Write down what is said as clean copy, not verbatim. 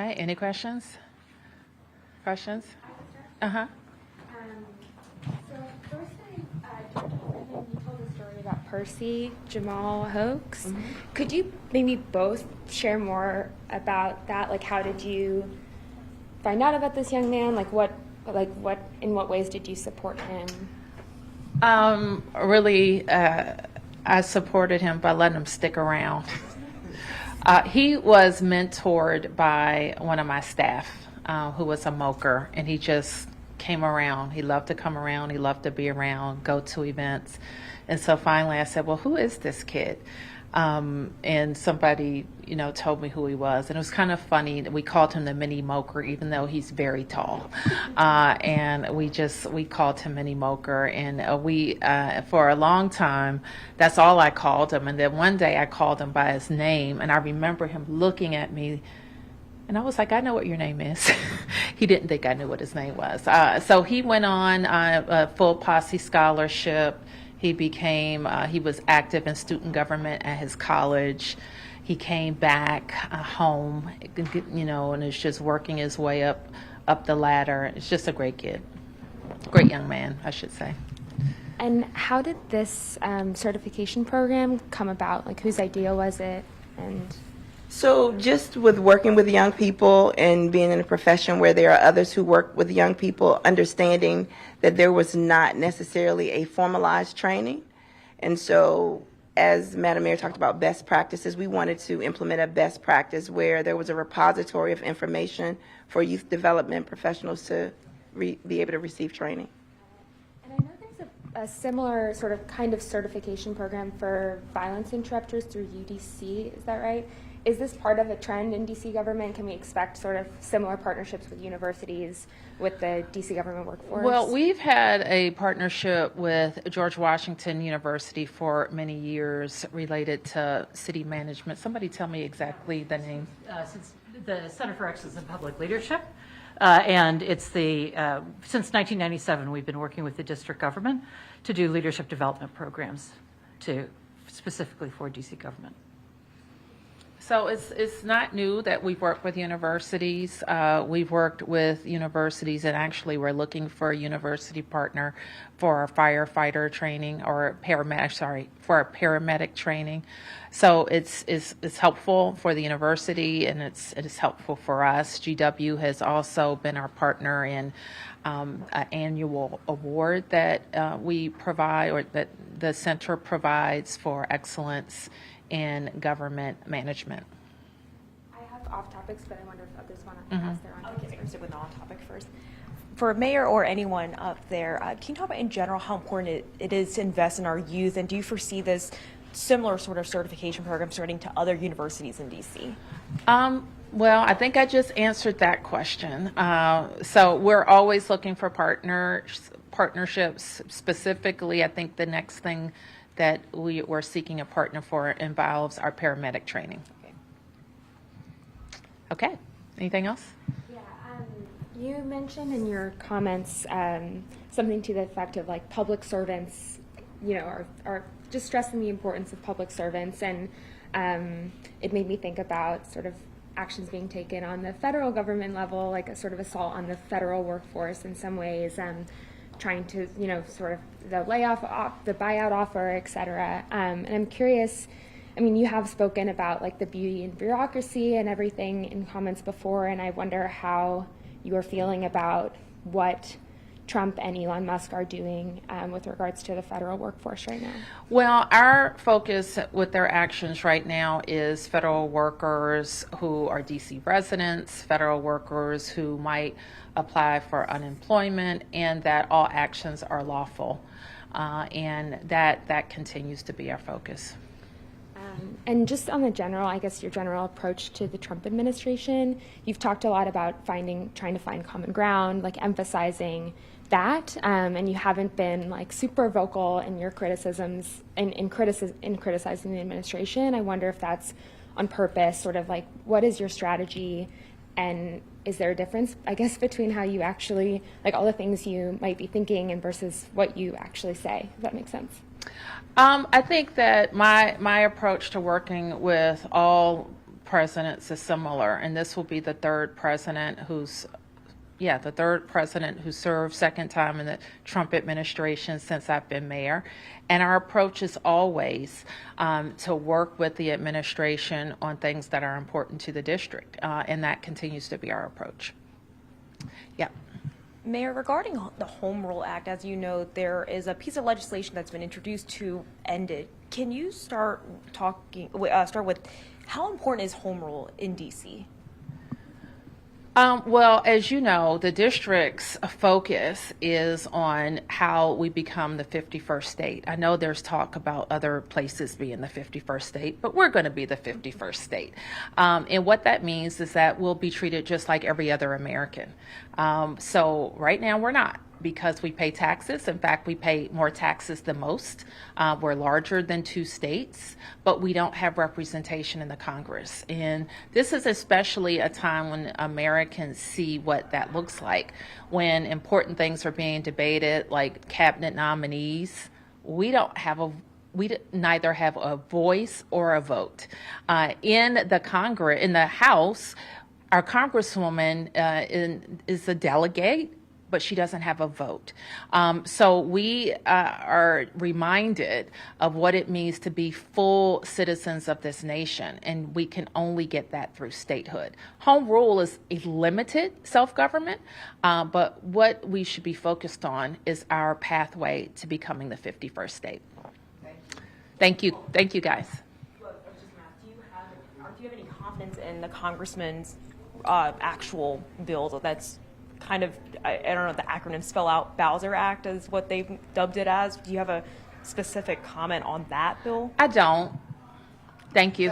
Right, any questions? Questions? Uh-huh. So first time you told a story about Percy Jamal hoax. Mm-hmm. Could you maybe both share more about that? Like, how did you find out about this young man? In what ways did you support him? Really, I supported him by letting him stick around. He was mentored by one of my staff, who was a moker, and he just came around. He loved to come around. He loved to be around, go to events. And so finally I said, well, who is this kid? And somebody, told me who he was. And it was kind of funny that we called him the mini moker, even though he's very tall. And we called him mini moker. And for a long time, that's all I called him. And then one day I called him by his name. And I remember him looking at me. And I was like, I know what your name is. He didn't think I knew what his name was. So he went on a full posse scholarship. He was active in student government at his college. He came back home, and is just working his way up the ladder. It's just a great kid. Great young man, I should say. And how did this certification program come about? Like, whose idea was it? And So just with working with young people and being in a profession where there are others who work with young people, understanding that there was not necessarily a formalized training. And so as Madam Mayor talked about best practices, we wanted to implement a best practice where there was a repository of information for youth development professionals to be able to receive training. And I know there's a similar sort of kind of certification program for violence interrupters through UDC, is that right? Is this part of a trend in DC government? Can we expect sort of similar partnerships with universities with the DC government workforce? Well, we've had a partnership with George Washington University for many years related to city management. Somebody tell me exactly the name. Since the Center for Excellence in Public Leadership, and it's since 1997 we've been working with the district government to do leadership development programs specifically for DC government. So it's not new that we've worked with universities. We've worked with universities, and actually we're looking for a university partner for our firefighter training or for our paramedic training. So it's helpful for the university, and it is helpful for us. GW has also been our partner in an annual award that we provide, or that the center provides for excellence in government management. I have off topics, but I wonder if others want to ask their own. Okay, stick with the on-topic first. For Mayor or anyone up there, can you talk about in general how important it is to invest in our youth, and do you foresee this similar sort of certification program starting to other universities in DC? Well, I think I just answered that question. So we're always looking for partnerships. Specifically, I think the next thing that we're seeking a partner for involves our paramedic training. Okay. Anything else? Yeah, you mentioned in your comments something to the effect of like public servants, are just stressing the importance of public servants, and it made me think about sort of actions being taken on the federal government level, like a sort of assault on the federal workforce in some ways, trying to, sort of the the buyout offer, et cetera. And I'm curious, you have spoken about like the beauty and bureaucracy and everything in comments before, and I wonder how you are feeling about what Trump and Elon Musk are doing with regards to the federal workforce right now. Well, our focus with their actions right now is federal workers who are DC residents, federal workers who might apply for unemployment, and that all actions are lawful. And that continues to be our focus. And just on the your general approach to the Trump administration, you've talked a lot about trying to find common ground, like emphasizing that, and you haven't been like super vocal in your criticisms in criticizing the administration. I wonder if that's on purpose, sort of like what is your strategy, and is there a difference, I guess, between how you actually, like all the things you might be thinking and versus what you actually say? Does that make sense? I think that my approach to working with all presidents is similar, and this will be the third president who served second time in the Trump administration since I've been mayor. And our approach is always to work with the administration on things that are important to the district, and that continues to be our approach. Yeah. Mayor, regarding the Home Rule Act, as you know, there is a piece of legislation that's been introduced to end it. Can you start with how important is home rule in DC? Well, as you know, the district's focus is on how we become the 51st state. I know there's talk about other places being the 51st state, but we're going to be the 51st state. And what that means is that we'll be treated just like every other American. So right now we're not, because we pay taxes. In fact, we pay more taxes than most. We're larger than 2 states, but we don't have representation in the Congress. And this is especially a time when Americans see what that looks like. When important things are being debated, like cabinet nominees, we neither have a voice or a vote. In the House, our Congresswoman is a delegate, but she doesn't have a vote. So we are reminded of what it means to be full citizens of this nation, and we can only get that through statehood. Home rule is a limited self-government, but what we should be focused on is our pathway to becoming the 51st state. Thank you. Thank you, guys. Look, I was just going to ask, do you have any confidence in the congressman's actual bill that's kind of, I don't know, the acronym spell out, Bowser Act is what they've dubbed it as? Do you have a specific comment on that bill? I don't. Thank you.